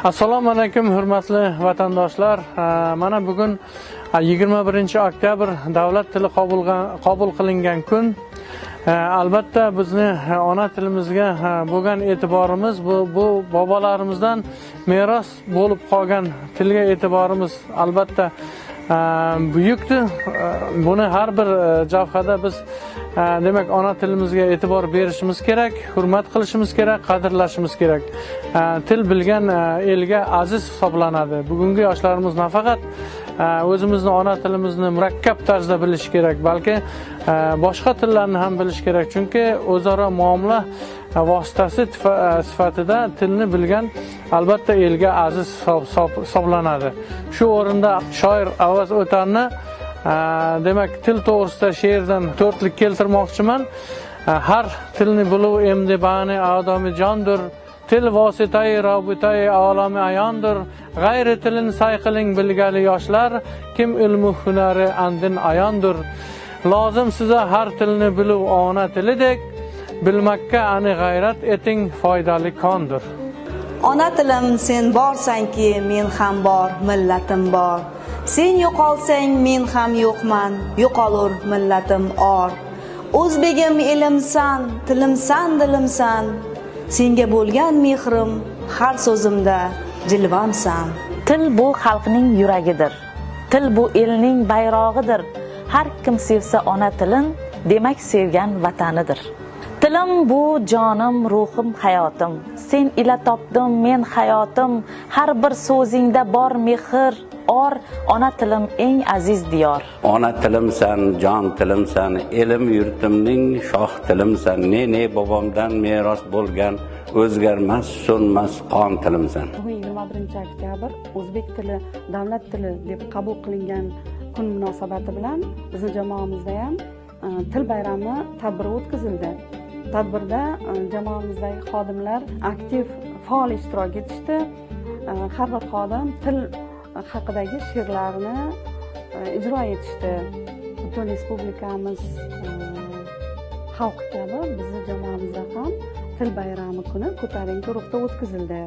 Assalomu alaykum hurmatli vatandoshlar. Mana bugun 21-oktyabr davlat tili qabul qilingan kun. Albatta bizni ona tilimizga bo'lgan e'tiborimiz bu bobolarimizdan meros bo'lib qolgan tilga e'tiborimiz albatta buyukdir. Buni har bir jabhada biz demak ona tilimizga e'tibor berishimiz kerak, hurmat qilishimiz kerak, qadrlashimiz kerak. Til bilgan elga aziz hisoblanadi. Bugungi yoshlarimiz nafaqat o'zimizni ona tilimizni murakkab tarzda bilish kerak, balki boshqa tillarni ham bilish kerak. Chunki o'zaro muomala vositasi sifatida tilni bilgan albatta elga aziz hisoblanadi. Shu o'rinda shoir Avaz O'tarni demak til to'g'risida she'rdan to'rtlik keltirmoqchiman. Har tilni biluv emdi bani odami jondir. Til vositai robitai olami ayondir. G'ayri tilin sayqiling bilgali yoshlar, kim ilmu hunari andin ayondir. Lozim size har tilni biluv ona tilidek, bilmakka ani g'ayrat eting foydali kondir. Ona tilim sen borsanki men ham bor, millatim bor. Sen yo'qolsang men ham yo'qman, yo'qolur millatim or. O'zbegim elimsan, tilimsan, dilimsan. Senga bo'lgan mehrim har so'zimda jilvamsan. Til bu xalqning yuragidir. Til bu elning bayrog'idir. Har kim sevsa ona tilin, demak sevgan vatanidir. Tilim bu jonim, ruhim, hayotim. Sen ila topdim men hayotim. Har bir so'zingda bor mehr, or. Ona tilim eng aziz diyor. Ona tilimsan, jon tilimsan, elim yurtimning shoh tilimsan. Ne bobomdan meros bo'lgan, o'zgarmas, so'nmas qon tilimsan. Bugun 21-oktyabr o'zbek tili davlat tili deb qabul qilingan kun munosabati bilan bizning jamoamizda ham til bayrami tadbiri o'tkazildi. Tadbirda jamoamizdagi xodimlar aktiv, faol ishtirok etishdi. Har bir xodim til haqidagi she'rlarni ijro etishdi. Butun respublikamiz xalqi kabi bizning jamoamizda ham til bayrami kuni ko'tarinki ruhda o'tkazildi.